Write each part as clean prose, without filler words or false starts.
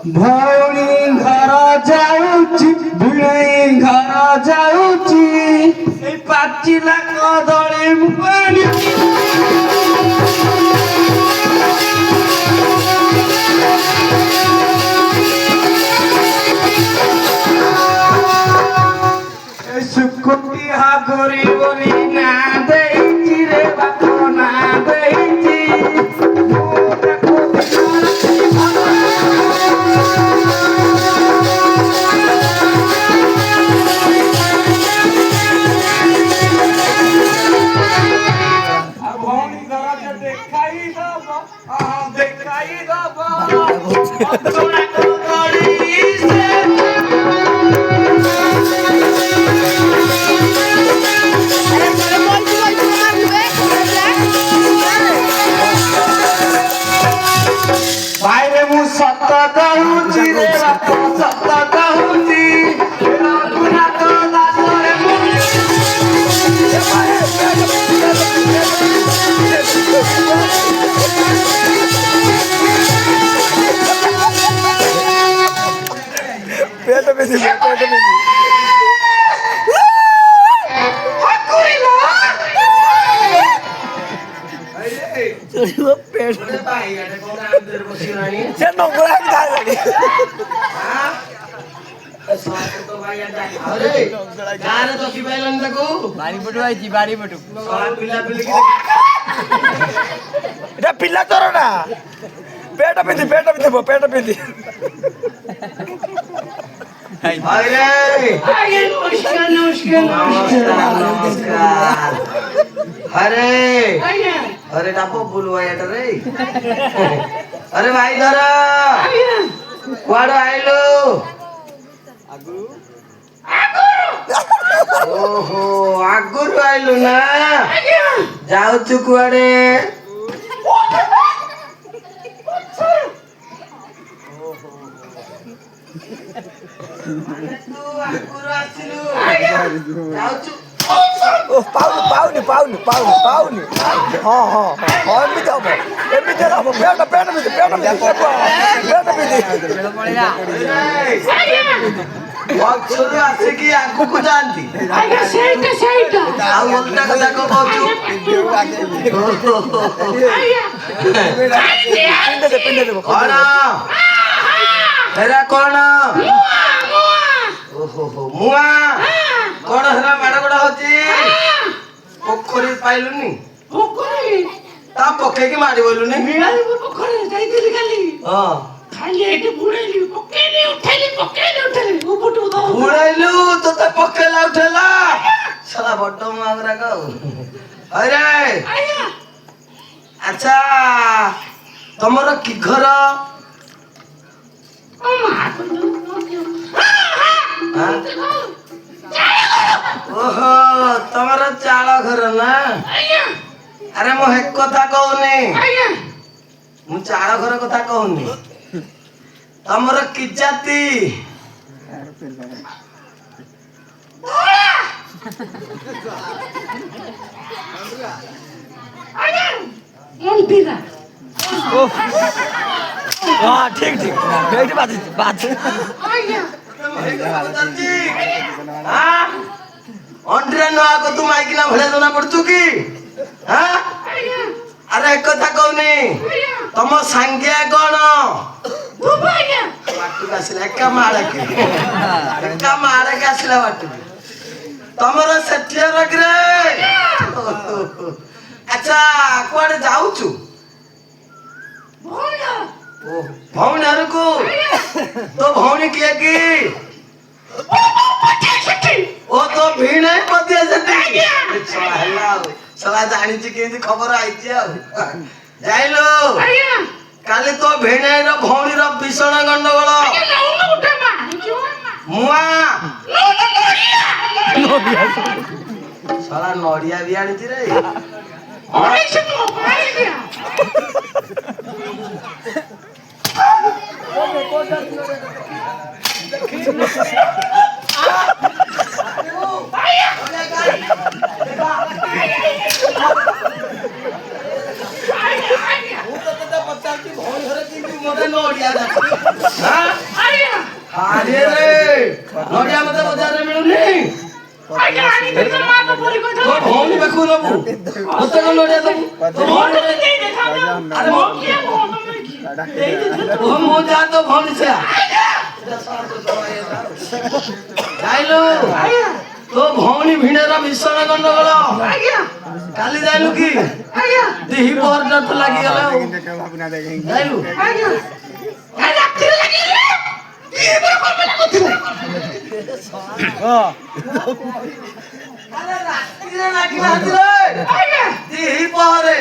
ଭଉଣୀ ଘର ଯାଉଛି ଭିଣେଇ ଘର ଯାଉଛି ଏଇ ପାଚିଲା କଦଳୀ ମୁଁ ଆଣିଛି ସୁକୁଟି ହାଗରି ବୋଲି ନା ଦେଇଛି ରେ ବାପ ନା ଦେଇଛି ପିଲା ତୋର ନା ପେଟ ପିନ୍ଧି ପେଟ ପିନ୍ଧି अरे डापो बोलवा रे अरे भाई धर कुआड़ आइलो ओहो आगुरु आइलु ना जाउछु कुआड़े ପାଉନି ହଁ ଏମିତି ହବ ପେଟ ପଛରୁ ଆସିକି ଆଗକୁ ଯାଆନ୍ତି ଆଉ ଓଲଟା କଥା କଣ କହୁଛୁ କଣ ହେରା କଣ ଓହୋ ମୁଆ କଣ ହେରା ମାଡ ଗୋଡ ହଉଛି ପୋଖରୀ ପାଇଲୁନି ତା ପକେଇକି ମାରି ବୋଲୁନି ବୁଡେଇଲୁ ତୋତେ ପକେଇଲା ଉଠେଇଲା ସାରା ବଡ ମାଗରା ଆରେ ଆଚ୍ଛା ତମର କି ଘର ଓହୋ ତମର ଚାଳ ଘର ନା ଆରେ ମୁଁ ହେ କଥା କହୁନି ମୁଁ ଚାଳ ଘର କଥା କହୁନି ତମର କି ଜାତି ଠିକ ଅଣ୍ଡିରା ନୂଆ ତୁ ମାଇକିନା ଭଳିଆ ଜଣା ପଡୁଛୁ କି ଆରେ ଏକ କଥା କହୁନି ତମ ସାଙ୍ଗିଆ କଣ ବାଟକୁ ଆସିଲା ଏକା ମାଳକେ ଆସିଲା ବାଟକୁ ତମର ସେଠିର କିରେ ଆଚ୍ଛା କୁଆଡେ ଯାଉଛୁ ଭଉଣୀ ଘରକୁ ତୋ ଭଉଣୀ କିଏ କି ଓ ତୋ ଭିଣେଇ ପଦିଆ ସେଠି ହେଲା ଆଉ ସଲା ଜାଣିଛି କେମିତି ଖବର ଆଇଛି ଆଉ ଯାଇଲୁ କାଲି ତୋ ଭିଣେଇର ଭଉଣୀର ଭୀଷଣ ଗଣ୍ଡଗୋଳ ମୁଆ ସଲା ନଡିଆ ବି ଆଣିଛି ରେ ମୁଁ ତ ପଚାରୁଛି ଭଉଣୀ ଘରେ କେମିତି ମତେ ନଡ଼ିଆ ଆରେ ରେ ନଡ଼ିଆ ମତେ ବଜାରରେ ମିଳୁନି ତୋ ଭଉଣୀ ପାଖକୁ ନବୁ ମତେ କଣ ନଡ଼ିଆ ଦବୁ ଆରେ ମୁଁ ଯା ତୋ ଭଉଣୀ ସେୟା ଯାଇଲୁ ତୋ ଭଉଣୀ ଭିଣେର ଭୀଷଣ ଗଣ୍ଡଗୋଳ କାଲି ଯାଇଲୁ କି ଦିହି ପହରଟା ତ ଲାଗିଗଲା ଯାଇଲୁ ରାତିରେ ଲାଗିନାହାନ୍ତି ଦିହି ପହରେ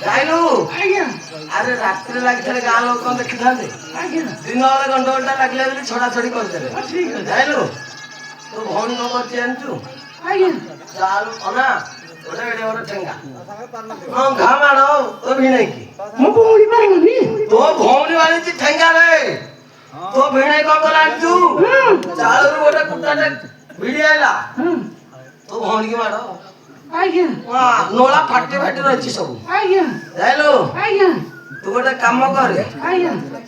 ଯାଇଲୁ ଆରେ ରାତିରେ ଲାଗିଥିଲେ ଗାଁ ଲୋକ କଣ ଦେଖିଥାନ୍ତେ ଦିନ ବେଳେ ଗଣ୍ଡଗୋଳଟା ଲାଗିଲା ବୋଲି ଛଡା ଛଡି କରିଦେଲେ ଯାଇଲୁ ତୋ ଭଉଣୀ କଣ କରୁଛି ଜାଣିଛୁ ଚାଲୁ ଅନା ଗୋଟେ ଏଡେ ଗୋଟେ ଠେଙ୍ଗା ହଁ ଘା ମାଡ଼ ତୋ ଭିଣେଇକି ତୋ ଭଉଣୀ ମାରିଛି ଠେଙ୍ଗାରେ ତୋ ଭିଣେଇ କଣ କଲା ଜାଣିଛୁ ଚାଳରୁ ଗୋଟେ କୁଟାଟେ ଭିଡି ଆଇଲା ତୋ ଭଉଣୀକି ମାଡ଼ ନୋଳା ଫାଟି ଫାଟି ରହିଛି ସବୁ ଯାଇଲୁ ତୁ ଗୋଟେ କାମ କରେ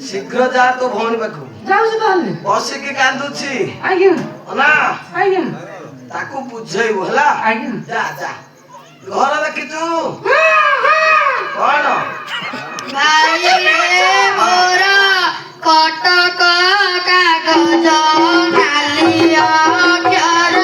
ଶୀଘ୍ର ଯା ତୋ ଭଉଣୀ ପାଖକୁ ବସିକି କାନ୍ଦୁଛି ନା ତାକୁ ବୁଝେଇବୁ ହେଲା ଯା ଯା ଘର ଦେଖିଛୁ କଣ କଟକ କାଗଜ ନାଲି ଅକ୍ଷର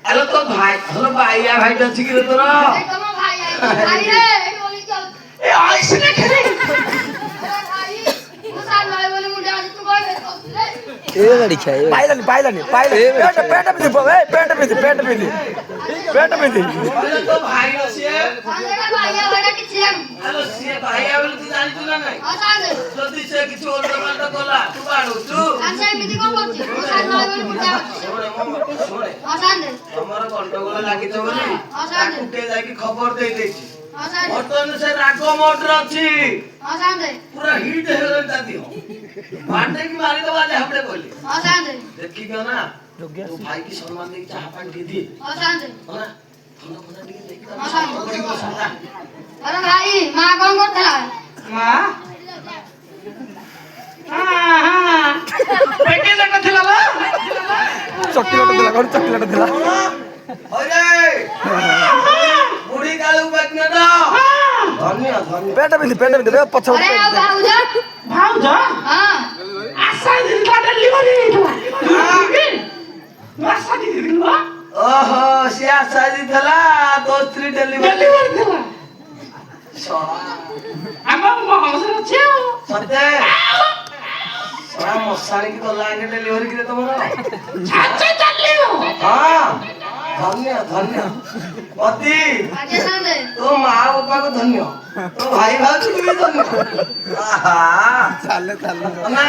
हेलो तो भाई हेलो भाई या भाई तो ठीक है तोरा ए आइसने खेले पाइलानी पेट में दे पेट में दे हेलो तो भाई से हेलो से भाई आवेल तू जानि तू ना नहीं जल्दी से किछ ओल्ड माल्ट कोला तू बाडू तू छोड़े हमर गंडगोल लागि तो बोली कुटे जाकी खबर दे देछि बर्तन से राग मोटर अछि पूरा हिट हे गन दादी हो बाटे की मारी दबा दे हमरे बोली देखि गयो ना तू भाई की सम्मान दे चाह पानी दे दी हो ना खाना खाना दी लेके अरे भाई मां कौन करथला मां हां पेटे लगा थिला बा चॉकलेट दिला अरे बुढ़ी कालू बकना दो धन्य पेट में दे पछ अरे भाऊज हां आशा दिन का डिलीवरी आशा दिन दिलवा ओहो से आशा दी थला तो स्त्री डिलीवरी दिला हम महाजन छे सते सारा मसाणी की तो लागे डिलीवरी करे तमरो अच्छा चलियो हां धन्य पति आजे सांदे तो माँ बापा को धन्य तो भाई भाई को भी धन्य आहा चाले ना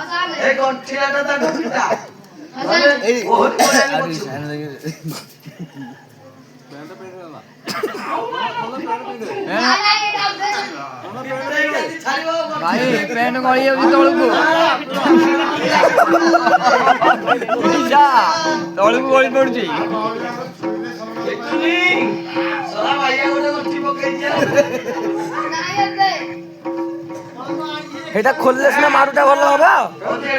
असाले ए गठियाटा ता ढुकिटा असाले बहुत बड़ा बच्चू भाई पेन गଳି ଯାଉଛି ତଳକୁ ଯା ତଳକୁ ଗଳି ପଡୁଛି ସଲା ଭାଇଆ ଗୋଟେ ଗଠି ପକେଇଛି ନାଇଁ ଏତେ এটা খুললে সিনা মারুটা ভালো হবে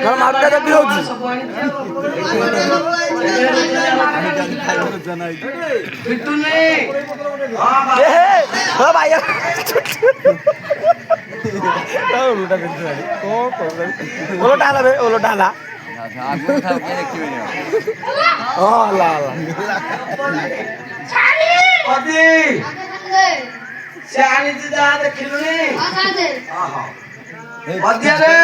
না মারুটা তো কি হচ্ছে পিটুনি এ হে ও ভাই ওলো ডালা বে ওলো ডালা ও আল্লাহ আল্লাহ অদি ସାଙ୍ଗେ ସେ ଆଣିଛି ଯାହା ଦେଖିଲୁଣି ହଁ ସାଙ୍ଗେ ଅଦିଆରେ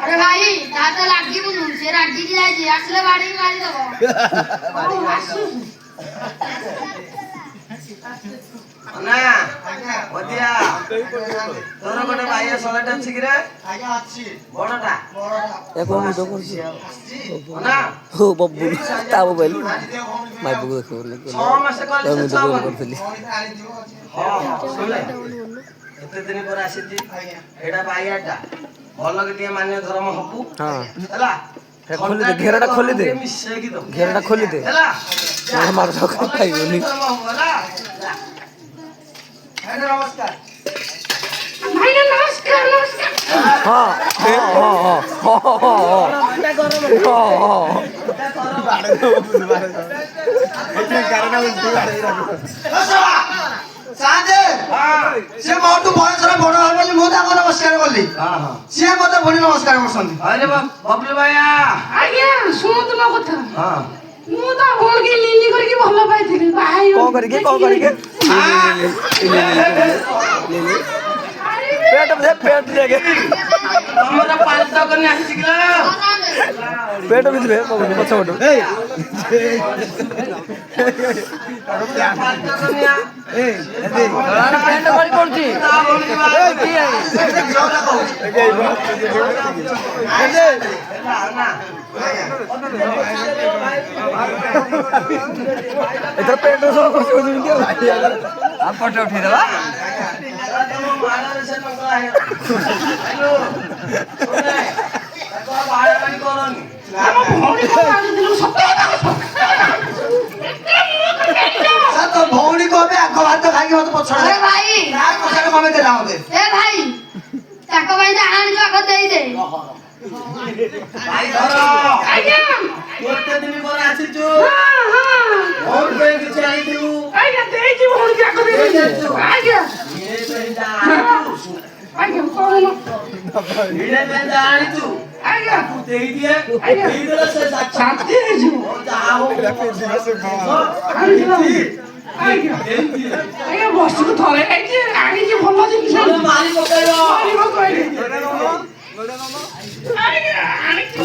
ଆରେ ଭାଇ ତା ତ ଲାଗିବୁନୁ ସେ ରାଗିକି ଯାଇଛି ଆସିଲେ ବାଡିକି ମାରିଦବ ନା ଅଦିଆ ତୋର ଗୋଟେ ବାଇଆ ଶଳାଟେ ଅଛି କିରେ ବଡଟା ଏ କୋ ମୁଁ ତ କରୁଛି ନା ଓ ବବ୍ବୁ ତା ମୋବାଇଲ ମାଇ ବୁକୁ ଦେଖିବନି 6 ମାସ ତ ମୁଁ କଲେ ତ ଫୋନ କରିଥିଲି ଶୁଣିଲେ ଏତେ ଦିନ ପରେ ଆସିଛି ଏଇଟା ବାଇଆଟା ଭଲ କି ଟିକେ ମାନ୍ୟ ଧର୍ମ ହବୁ ହଁ ହେଲା ଖୋଲି ଦେ ଘେରଟା ଖୋଲି ଦେ ମିଶେଇକି ଦବୁ ଘେରଟା ଖୋଲି ଦେ ହେଲା ନହେଲେ ମାର ସହ ଖାଇବନି ନମସ୍କାର ଭାଇନା ନମସ୍କାର ନମସ୍କାର ହଁ ହଁ ହଁ ହଁ ହଁ ହଁ ସେ ମୋଠୁ ବୟସରେ ବଡ ହବ ବୋଲି ମୁଁ ତାଙ୍କୁ ନମସ୍କାର କଲି ସିଏ ମତେ ପୁଣି ନମସ୍କାର କରୁଛନ୍ତି ଆରେ ବବଲୁ ଭାଇଆ ଆଜ୍ଞା ଶୁଣନ୍ତୁ ମୋ କଥା ହଁ ମୁଁ ତା ଭଉଣୀକି ନିନି କରିକି ଭଲ ପାଇଥିଲି ବାହା କଣ କରିକି पेट देगे ତମର ପାଲଟ କରି ଆସିଛି କିଲୋ ହଁ ସାଙ୍ଗେ पेट भी दे पछ पछ ପାଲଟ କରି ଆ पेट गଳି ପଡୁଛି ତା ଭଉଣୀ ବାହା କି ଆଇ ଏଥର पेट ସବୁ ଖସି ଖସି କି ଆଉ ଫଟୋ ଉଠେଇ ଦେବା ଆମ ଭଉଣୀ କଣ ମାରିଥିଲୁ ସତ ତ ଭଉଣୀ କହବେ ଆଗ ଭାତ ଖାଇକି ମତେ ପଛରେ ଆରେ ଭାଇ ପଛରେ କମେ ଦେଲା ମତେ ଏ ଭାଇ ତାଙ୍କ ପାଇଁ ଯାହା ଆଣିଛୁ ଆଗ ଦେଇଦେ ଆଜ୍ଞା ଆଜ୍ଞା ଦେଇଛି ଭଉଣୀକି ଆଗ ଦେଇଛି ଆଜ୍ଞା ଆଜ୍ଞା କହୁନ ଆଜ୍ଞା ଶାନ୍ତି ହେଇଯିବ ଆଜ୍ଞା ଆଜ୍ଞା ବର୍ଷକୁ ଥରେ ଖାଇଛି ଆଣିଛି ଭଲ ଜିନିଷ ମାରିବ କହିଲେ ଆଜ୍ଞା ଆଣିଛି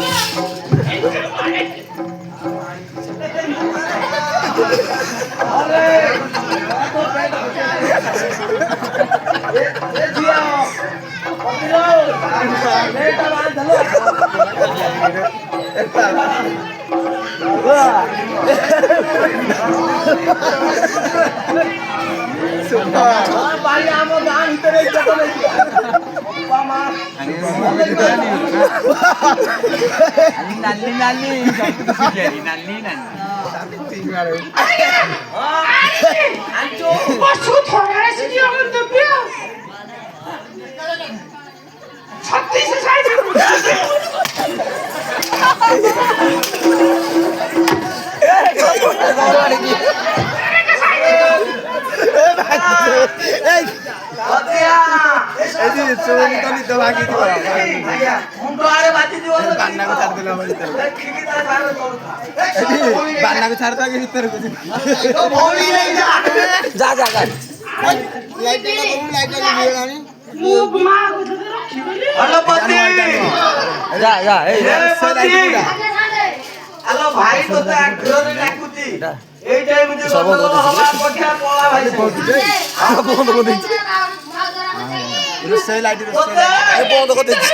ନାଲି ନାଲି ନାଲି ନାଲି ବର୍ଷକୁ ଥରେ ଆସିଛି ଆମେ ଦେବି ଆଉ 36 ସାଇଜ ଯା ଯା ଯା ମୁଁ ମା କହୁଥିଲି ରଖିବନି ଯା ଯା ଏଇ ସାଙ୍ଗେ ସାଙ୍ଗେ ଆଲୋ ଭାଇ ତୋତେ ଆଗ୍ରହରେ ଡାକୁଛି ଏଇ ଟାଇମ୍ ରେ ସବୁ ହବା ପଠିଆ ପଳା ଭାଇ ବନ୍ଦ କରିଦେଇଛି ରୋଷେଇ ବନ୍ଦ କରିଦେଇଛି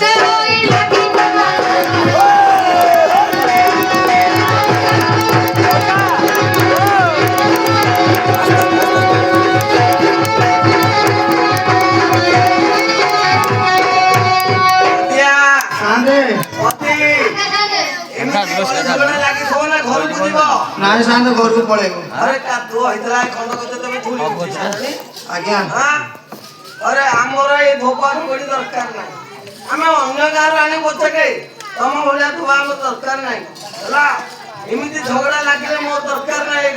Kau ଝଗଡ଼ା ଲାଗିଥିବ ନା ଘରକୁ ଯିବ ନାଇଁ ସାଙ୍ଗ ଘରକୁ ପଳେଇବ ଆରେ କାଦୁଅ ହେଇଥିଲା ଖଣ୍ଡ କଥା ତମେ ଧୂଳି ଉଠିସାରିନି ଆଜ୍ଞା ଆରେ ଆମର ଏଇ ଧୋପାର କୋଡ଼ି ଦରକାର ନାହିଁ ଆମେ ଅନ୍ୟ ଗାଁରୁ ଆଣି ପଛକେ ତମ ଭଳିଆ ଧୋବା ଆମର ଦରକାର ନାହିଁ ହେଲା ଏମିତି ଝଗଡ଼ା ଲାଗିଲେ ମୋର ଦରକାର ନାହିଁ।